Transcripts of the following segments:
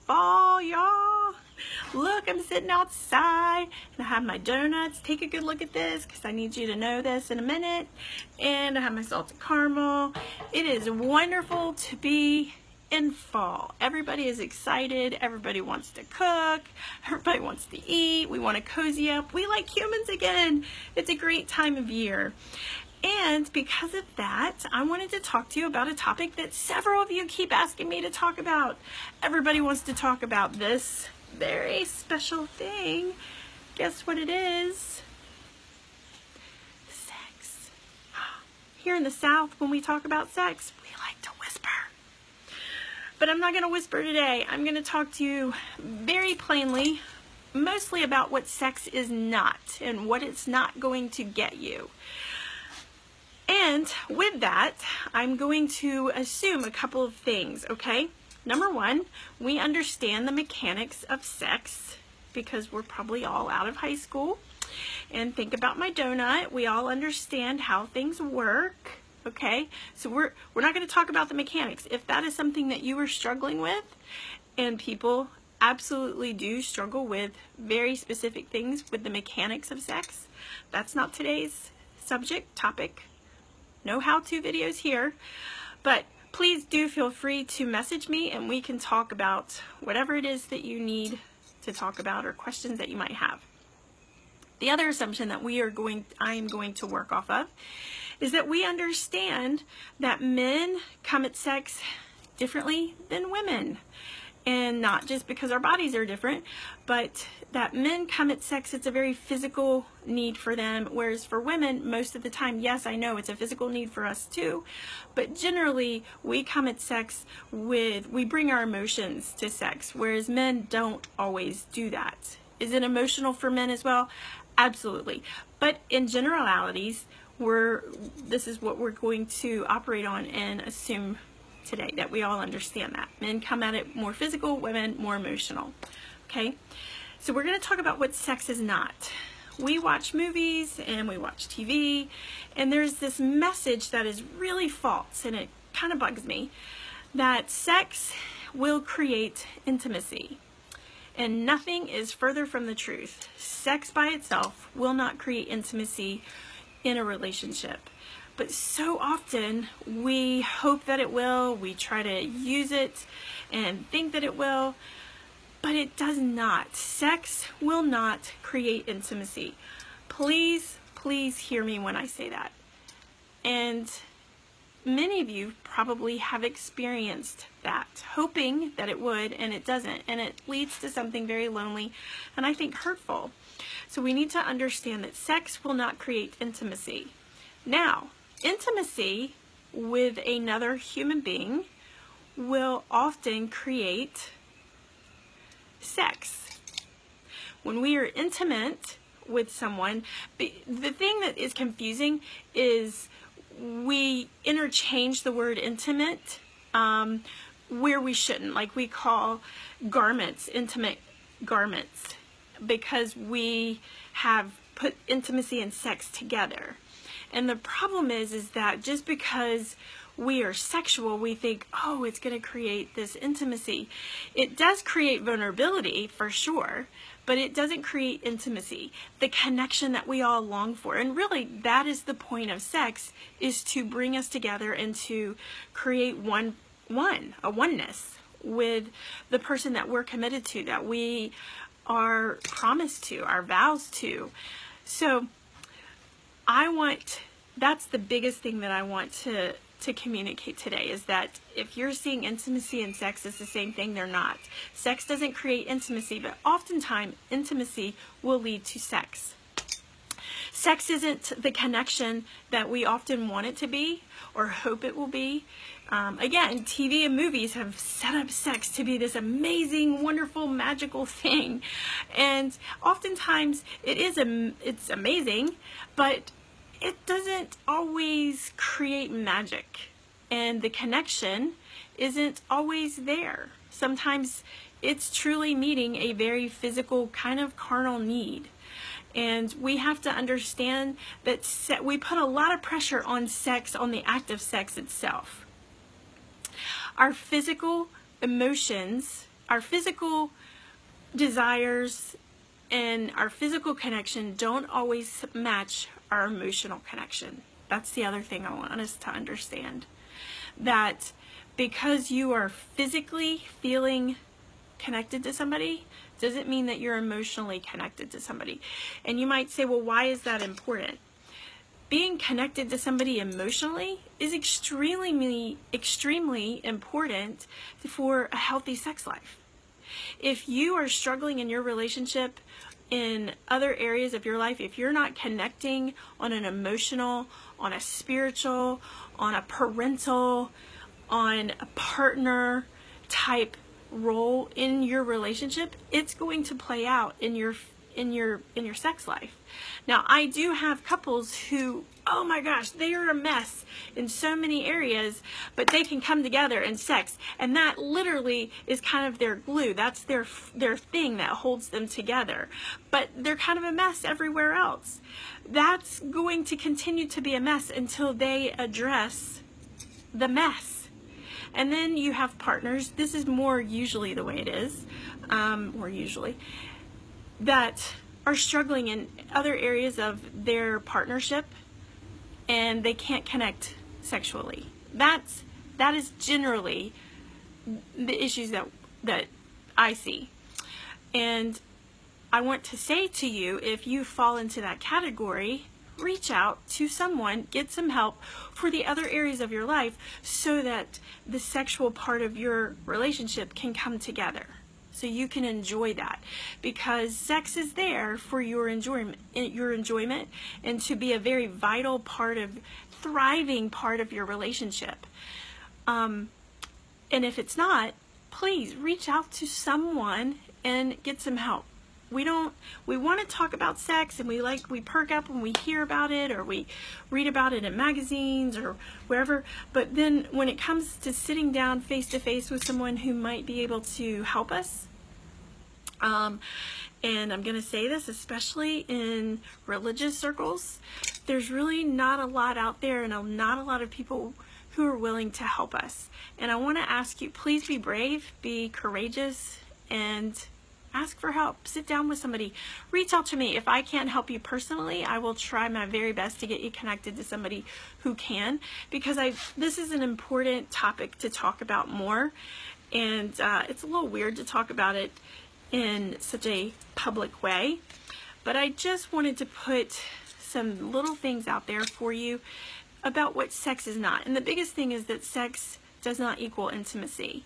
fall, y'all. Look, I'm sitting outside and I have my donuts. Take a good look at this because I need you to know this in a minute. And I have my salted caramel. It is wonderful to be in fall. Everybody is excited. Everybody wants to cook. Everybody wants to eat. We want to cozy up. We like humans again. It's a great time of year. And because of that, I wanted to talk to you about a topic that several of you keep asking me to talk about. Everybody wants to talk about this very special thing. Guess what it is? Sex. Here in the South, when we talk about sex, we like to whisper. But I'm not going to whisper today. I'm going to talk to you very plainly, mostly about what sex is not and what it's not going to get you. And with that, I'm going to assume a couple of things, okay? Number one, we understand the mechanics of sex because we're probably all out of high school. And think about my donut. We all understand how things work, okay? So we're not going to talk about the mechanics. If that is something that you are struggling with, and people absolutely do struggle with very specific things with the mechanics of sex, that's not today's topic. No how-to videos here, but please do feel free to message me and we can talk about whatever it is that you need to talk about or questions that you might have. The other assumption that I am going to work off of is that we understand that men come at sex differently than women. And not just because our bodies are different, but that men come at sex, it's a very physical need for them, whereas for women, most of the time, yes, I know it's a physical need for us too, but generally we come at sex we bring our emotions to sex, whereas men don't always do that. Is it emotional for men as well? Absolutely. But in generalities, this is what we're going to operate on and assume today, that we all understand that. Men come at it more physical, women more emotional. Okay? So we're going to talk about what sex is not. We watch movies and we watch TV, and there's this message that is really false, and it kind of bugs me, that sex will create intimacy. And nothing is further from the truth. Sex by itself will not create intimacy in a relationship. But so often we hope that it will, we try to use it and think that it will, but it does not. Sex will not create intimacy. Please, please hear me when I say that. And many of you probably have experienced that, hoping that it would, and it doesn't. And it leads to something very lonely and I think hurtful. So we need to understand that sex will not create intimacy. Now, intimacy with another human being will often create sex. When we are intimate with someone, the thing that is confusing is we interchange the word intimate where we shouldn't. Like we call garments intimate garments because we have put intimacy and sex together. And the problem is that just because we are sexual, we think, oh, it's going to create this intimacy. It does create vulnerability for sure, but it doesn't create intimacy, the connection that we all long for. And really, that is the point of sex, is to bring us together and to create a oneness with the person that we're committed to, that we are promised to, our vows to. So that's the biggest thing that I want to communicate today, is that if you're seeing intimacy and sex as the same thing, they're not. Sex doesn't create intimacy, but oftentimes intimacy will lead to sex. Sex isn't the connection that we often want it to be or hope it will be. Again, TV and movies have set up sex to be this amazing, wonderful, magical thing. And oftentimes it's amazing, but it doesn't always create magic. And the connection isn't always there. Sometimes it's truly meeting a very physical, kind of carnal need. And we have to understand that we put a lot of pressure on sex, on the act of sex itself. Our physical emotions our physical desires and our physical connection don't always match our emotional connection. That's the other thing I want us to understand. That because you are physically feeling connected to somebody doesn't mean that you're emotionally connected to somebody. And you might say, well, why is that important? Being connected to somebody emotionally is extremely important for a healthy sex life. If you are struggling in your relationship in other areas of your life, if you're not connecting on an emotional, on a spiritual, on a parental, on a partner type role in your relationship, it's going to play out in your sex life. Now, I do have couples who, oh my gosh, they are a mess in so many areas, but they can come together in sex, and that literally is kind of their glue. That's their thing that holds them together. But they're kind of a mess everywhere else. That's going to continue to be a mess until they address the mess. And then you have partners, this is more usually the way it is, that are struggling in other areas of their partnership and they can't connect sexually. That is generally the issues that I see. And I want to say to you, if you fall into that category, reach out to someone, get some help for the other areas of your life so that the sexual part of your relationship can come together. So you can enjoy that, because sex is there for your enjoyment and to be a very vital part of, thriving part of your relationship. And if it's not, please reach out to someone and get some help. We want to talk about sex, and we perk up when we hear about it or we read about it in magazines or wherever, but then when it comes to sitting down face to face with someone who might be able to help us, and I'm going to say this especially in religious circles, there's really not a lot out there and not a lot of people who are willing to help us. And I want to ask you, please be brave, be courageous, and ask for help. Sit down with somebody. Reach out to me. If I can't help you personally, I will try my very best to get you connected to somebody who can, because this is an important topic to talk about more, and it's a little weird to talk about it in such a public way, but I just wanted to put some little things out there for you about what sex is not. And the biggest thing is that sex does not equal intimacy.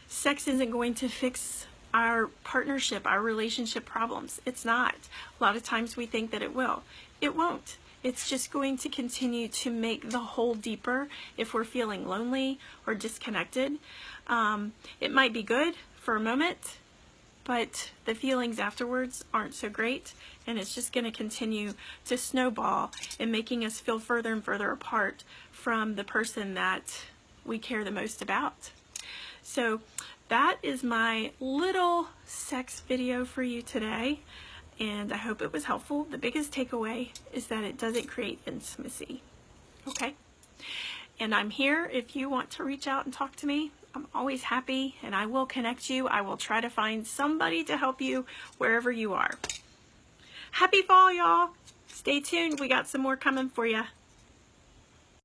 Sex isn't going to fix our partnership, our relationship problems. It's not. A lot of times we think that it will. It won't. It's just going to continue to make the hole deeper if we're feeling lonely or disconnected. It might be good for a moment, but the feelings afterwards aren't so great, and it's just going to continue to snowball and making us feel further and further apart from the person that we care the most about. So that is my little sex video for you today, and I hope it was helpful. The biggest takeaway is that it doesn't create intimacy. Okay? And I'm here if you want to reach out and talk to me. I'm always happy, and I will connect you. I will try to find somebody to help you wherever you are. Happy fall, y'all. Stay tuned. We got some more coming for you.